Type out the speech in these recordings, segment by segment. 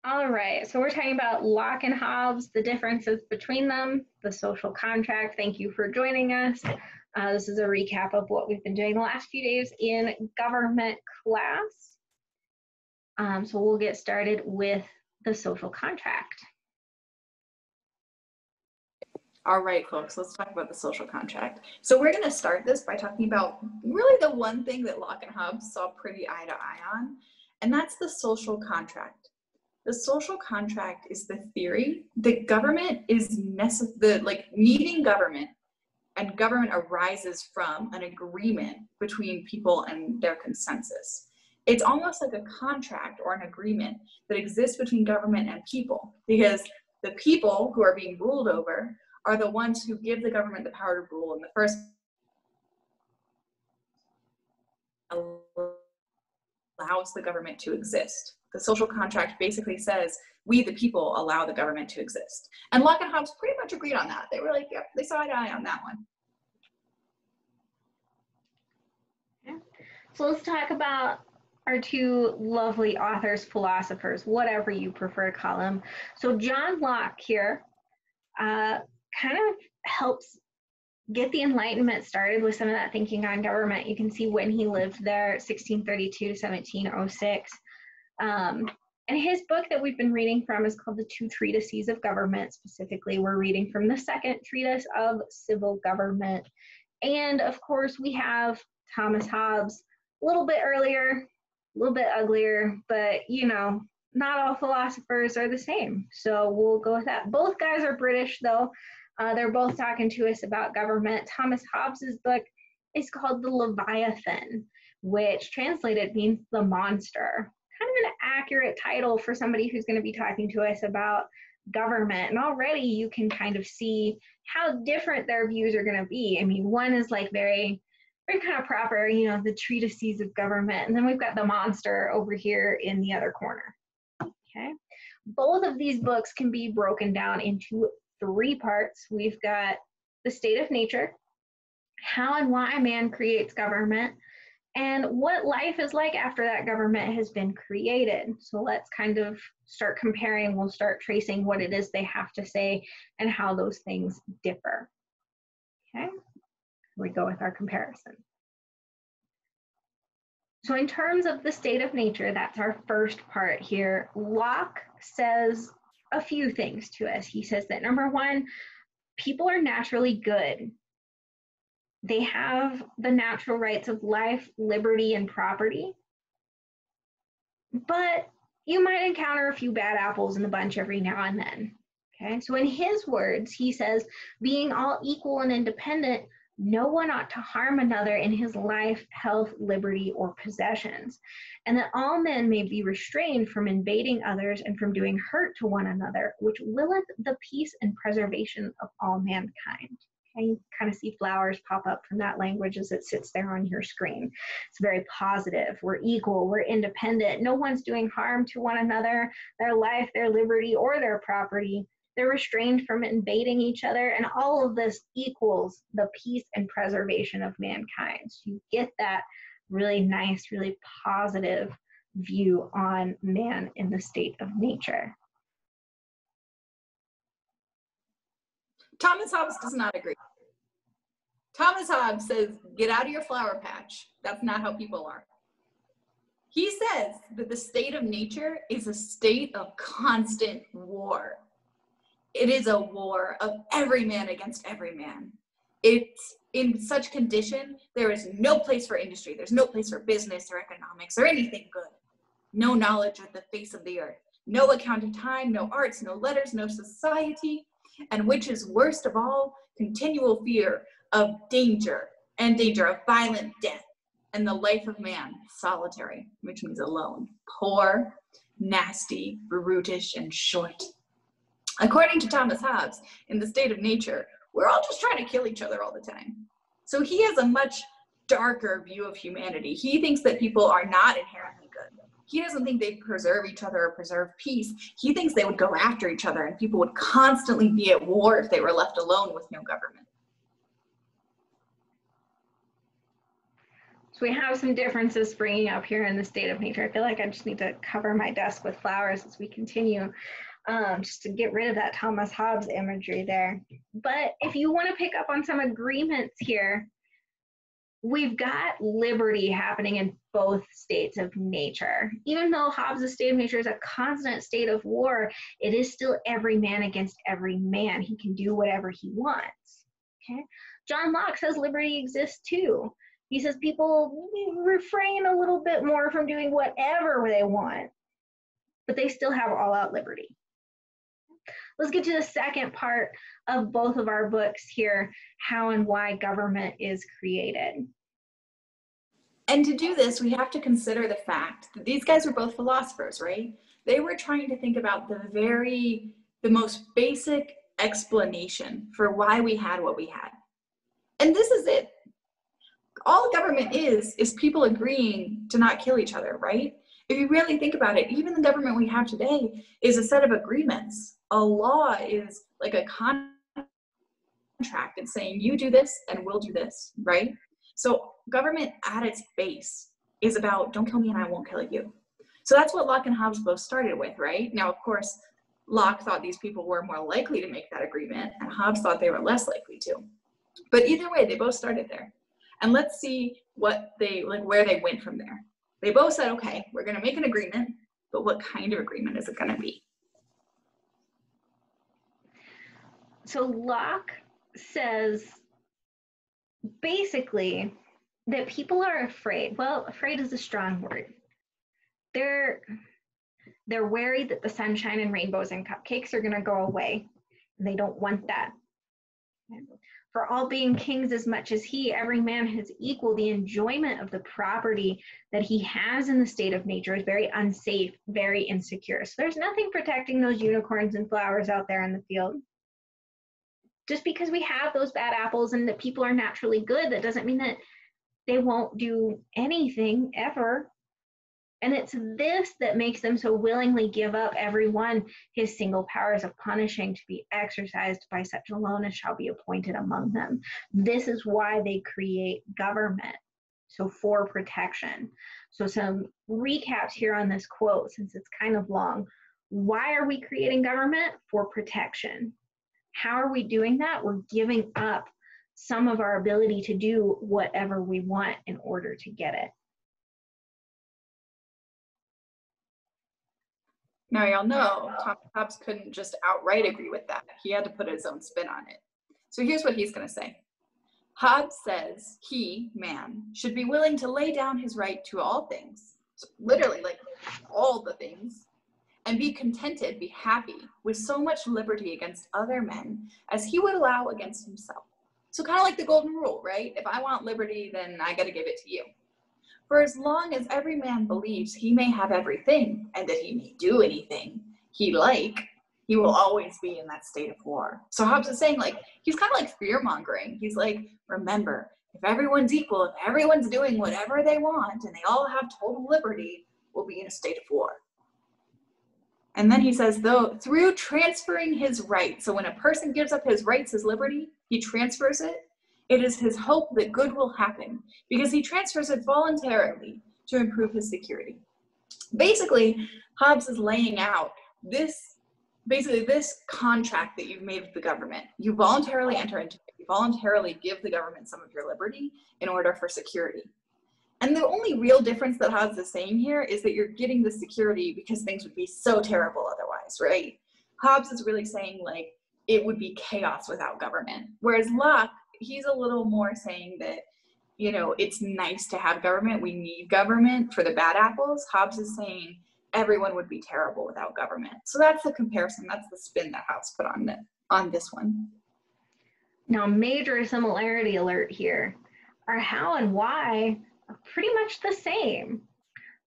All right, so we're talking about Locke and Hobbes, the differences between them, the social contract. Thank you for joining us. This is a recap of what we've been doing the last few days in government class. So we'll get started with the social contract. All right, folks, let's talk about the social contract. So we're going to start this by talking about really the one thing that Locke and Hobbes saw pretty eye to eye on, and that's the social contract. The social contract is the theory that government is needing government, and government arises from an agreement between people and their consensus. It's almost like a contract or an agreement that exists between government and people, because the people who are being ruled over are the ones who give the government the power to rule in the first place, allows the government to exist. The social contract basically says, we the people allow the government to exist. And Locke and Hobbes pretty much agreed on that. They were like, yep, they saw eye to eye on that one. Okay. So let's talk about our two lovely authors, philosophers, whatever you prefer to call them. So John Locke here kind of helps get the Enlightenment started with some of that thinking on government. You can see when he lived there, 1632 to 1706. And his book that we've been reading from is called The Two Treatises of Government. Specifically, we're reading from the second treatise of civil government. And of course, we have Thomas Hobbes, a little bit earlier, a little bit uglier, but you know, not all philosophers are the same. So we'll go with that. Both guys are British though. They're both talking to us about government. Thomas Hobbes's book is called The Leviathan, which translated means the monster. Kind of an accurate title for somebody who's going to be talking to us about government. And already you can kind of see how different their views are going to be. I mean, one is like very kind of proper, you know, the treatises of government. And then we've got the monster over here in the other corner. Okay. Both of these books can be broken down into three parts. We've got the state of nature, how and why man creates government, and what life is like after that government has been created. So let's kind of start comparing. We'll start tracing what it is they have to say and how those things differ. Okay, we go with our comparison. So in terms of the state of nature, that's our first part here. Locke says a few things to us. He says that number one, people are naturally good. They have the natural rights of life, liberty, and property. But you might encounter a few bad apples in the bunch every now and then. Okay, so in his words, he says, being all equal and independent, no one ought to harm another in his life, health, liberty, or possessions, and that all men may be restrained from invading others and from doing hurt to one another, which willeth the peace and preservation of all mankind. Okay, you kind of see flowers pop up from that language as it sits there on your screen. It's very positive. We're equal, we're independent. No one's doing harm to one another, their life, their liberty, or their property. They're restrained from invading each other, and all of this equals the peace and preservation of mankind. So you get that really nice, really positive view on man in the state of nature. Thomas Hobbes does not agree. Thomas Hobbes says, get out of your flower patch. That's not how people are. He says that the state of nature is a state of constant war. It is a war of every man against every man. It's in such condition, there is no place for industry. There's no place for business or economics or anything good. No knowledge of the face of the earth. No account of time, no arts, no letters, no society. And which is worst of all, continual fear of danger, and danger of violent death, and the life of man solitary, which means alone, poor, nasty, brutish, and short. According to Thomas Hobbes, in the state of nature, we're all just trying to kill each other all the time. So he has a much darker view of humanity. He thinks that people are not inherently good. He doesn't think they preserve each other or preserve peace. He thinks they would go after each other and people would constantly be at war if they were left alone with no government. So we have some differences springing up here in the state of nature. I feel like I just need to cover my desk with flowers as we continue, just to get rid of that Thomas Hobbes imagery there. But if you want to pick up on some agreements here, we've got liberty happening in both states of nature. Even though Hobbes' state of nature is a constant state of war, it is still every man against every man. He can do whatever he wants. Okay? John Locke says liberty exists too. He says people refrain a little bit more from doing whatever they want, but they still have all-out liberty. Let's get to the second part of both of our books here, how and why government is created. And to do this, we have to consider the fact that these guys were both philosophers, right? They were trying to think about the most basic explanation for why we had what we had. And this is it. All government is people agreeing to not kill each other, right? If you really think about it, even the government we have today is a set of agreements. A law is like a contract. It's saying you do this and we'll do this, right? So government at its base is about don't kill me and I won't kill you. So that's what Locke and Hobbes both started with, right? Now, of course, Locke thought these people were more likely to make that agreement and Hobbes thought they were less likely to. But either way, they both started there. And let's see where they went from there. They both said, okay, we're going to make an agreement, but what kind of agreement is it going to be? So Locke says basically that people are afraid. Well, afraid is a strong word. They're wary that the sunshine and rainbows and cupcakes are going to go away. And they don't want that. For all being kings as much as he, every man has equal. The enjoyment of the property that he has in the state of nature is very unsafe, very insecure. So there's nothing protecting those unicorns and flowers out there in the field. Just because we have those bad apples and that people are naturally good, that doesn't mean that they won't do anything ever. And it's this that makes them so willingly give up every one his single powers of punishing to be exercised by such alone as shall be appointed among them. This is why they create government, so for protection. So some recaps here on this quote, since it's kind of long. Why are we creating government? For protection. How are we doing that? We're giving up some of our ability to do whatever we want in order to get it. Now, y'all know Thomas Hobbes couldn't just outright agree with that. He had to put his own spin on it. So here's what he's going to say. Hobbes says he, man, should be willing to lay down his right to all things, so literally like all the things, and be contented, be happy with so much liberty against other men as he would allow against himself. So kind of like the golden rule, right? If I want liberty, then I got to give it to you. For as long as every man believes he may have everything and that he may do anything he like, he will always be in that state of war. So Hobbes is saying, like, he's kind of like fear-mongering. He's like, remember, if everyone's equal, if everyone's doing whatever they want and they all have total liberty, we'll be in a state of war. And then he says, though, through transferring his rights, so when a person gives up his rights, his liberty, he transfers it. It is his hope that good will happen because he transfers it voluntarily to improve his security. Basically, Hobbes is laying out this contract that you've made with the government. You voluntarily enter into it. You voluntarily give the government some of your liberty in order for security. And the only real difference that Hobbes is saying here is that you're getting the security because things would be so terrible otherwise, right? Hobbes is really saying, like, it would be chaos without government. Whereas Locke, he's a little more saying that, you know, it's nice to have government. We need government for the bad apples. Hobbes is saying everyone would be terrible without government. So that's the comparison. That's the spin that Hobbes put on this one. Now, major similarity alert here. Our how and why are pretty much the same.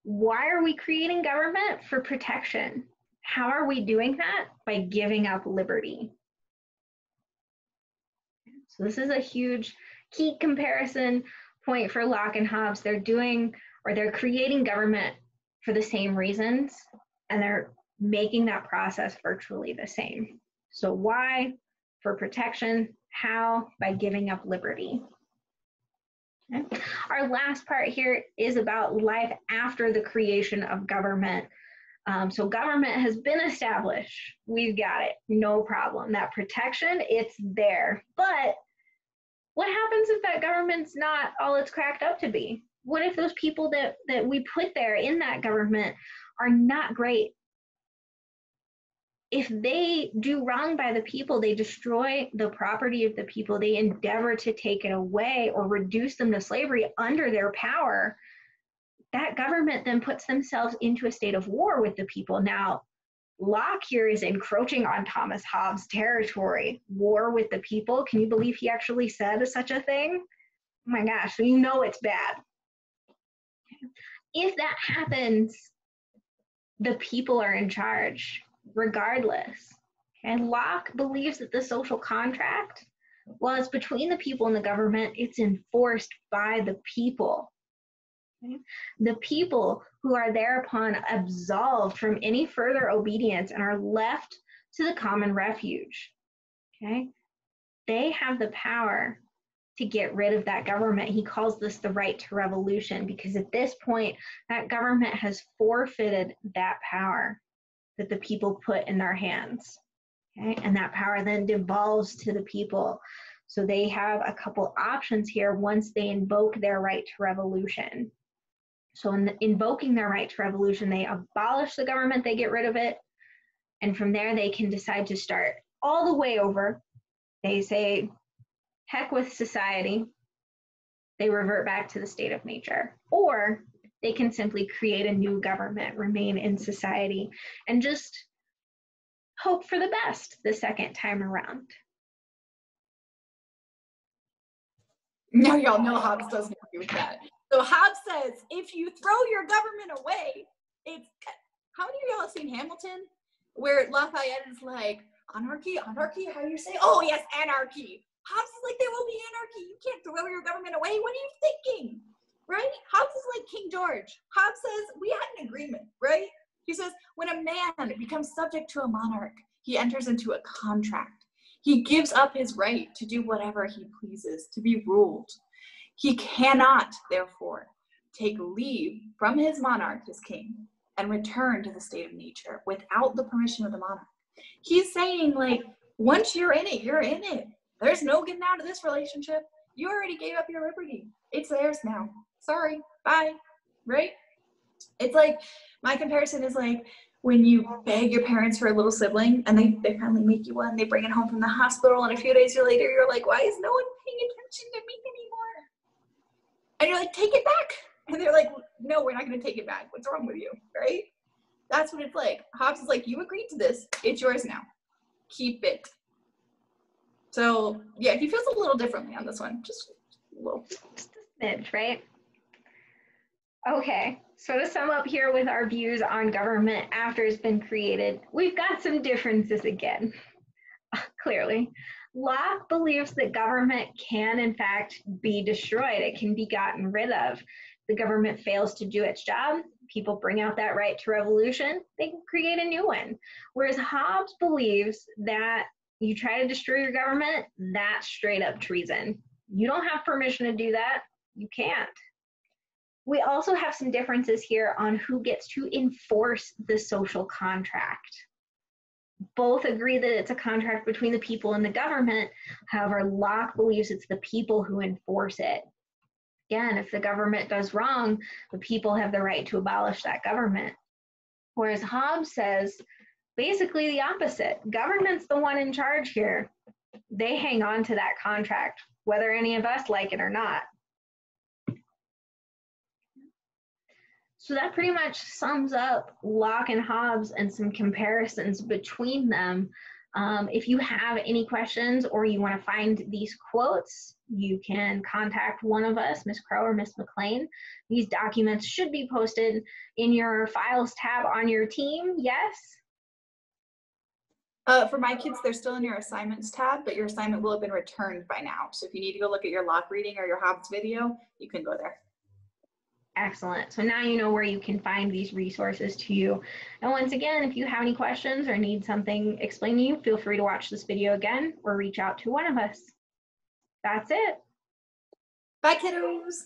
Why are we creating government? For protection. How are we doing that? By giving up liberty. So this is a huge key comparison point for Locke and Hobbes. They're creating government for the same reasons, and they're making that process virtually the same. So why? For protection. How? By giving up liberty. Okay. Our last part here is about life after the creation of government. So government has been established. We've got it, no problem. That protection, it's there. But what happens if that government's not all it's cracked up to be? What if those people that we put there in that government are not great? If they do wrong by the people, they destroy the property of the people, they endeavor to take it away or reduce them to slavery under their power, that government then puts themselves into a state of war with the people. Now, Locke here is encroaching on Thomas Hobbes' territory. War with the people. Can you believe he actually said such a thing? Oh my gosh, so you know it's bad. If that happens, the people are in charge, regardless. And Locke believes that the social contract, well, it's between the people and the government, it's enforced by the people. Okay? The people who are thereupon absolved from any further obedience and are left to the common refuge. Okay? They have the power to get rid of that government. He calls this the right to revolution, because at this point, that government has forfeited that power that the people put in their hands. Okay? And that power then devolves to the people. So they have a couple options here once they invoke their right to revolution. So in invoking their right to revolution, they abolish the government, they get rid of it, and from there they can decide to start all the way over. They say, heck with society, they revert back to the state of nature. Or they can simply create a new government, remain in society, and just hope for the best the second time around. Now y'all know Hobbes doesn't agree with that. So Hobbes says, if you throw your government away, it's, how many of y'all have seen Hamilton? Where Lafayette is like, anarchy, anarchy, how do you say? Oh yes, anarchy. Hobbes is like, there will be anarchy. You can't throw your government away. What are you thinking? Right? Hobbes is like King George. Hobbes says, we had an agreement, right? He says, when a man becomes subject to a monarch, he enters into a contract. He gives up his right to do whatever he pleases, to be ruled. He cannot, therefore, take leave from his monarch, his king, and return to the state of nature without the permission of the monarch. He's saying, like, once you're in it, you're in it. There's no getting out of this relationship. You already gave up your liberty. It's theirs now. Sorry, bye, right? It's like, my comparison is like when you beg your parents for a little sibling and they finally make you one, they bring it home from the hospital, and a few days later, you're like, why is no one paying attention to me anymore? And you're like, take it back. And they're like, no, we're not going to take it back. What's wrong with you, right? That's what it's like. Hobbes is like, you agreed to this. It's yours now. Keep it. So, yeah, he feels a little differently on this one. Just a little. Just a smidge, right? Okay, so to sum up here with our views on government after it's been created, we've got some differences again, clearly. Locke believes that government can, in fact, be destroyed. It can be gotten rid of. The government fails to do its job, people bring out that right to revolution, they can create a new one. Whereas Hobbes believes that you try to destroy your government, that's straight up treason. You don't have permission to do that. You can't. We also have some differences here on who gets to enforce the social contract. Both agree that it's a contract between the people and the government. However, Locke believes it's the people who enforce it. Again, if the government does wrong, the people have the right to abolish that government. Whereas Hobbes says basically the opposite. Government's the one in charge here. They hang on to that contract, whether any of us like it or not. So that pretty much sums up Locke and Hobbes and some comparisons between them. If you have any questions or you want to find these quotes, you can contact one of us, Ms. Crow or Ms. McLean. These documents should be posted in your files tab on your team, yes? For my kids, they're still in your assignments tab, but your assignment will have been returned by now. So if you need to go look at your Locke reading or your Hobbes video, you can go there. Excellent. So now you know where you can find these resources to you. And once again, if you have any questions or need something explained to you, feel free to watch this video again or reach out to one of us. That's it. Bye, kiddos.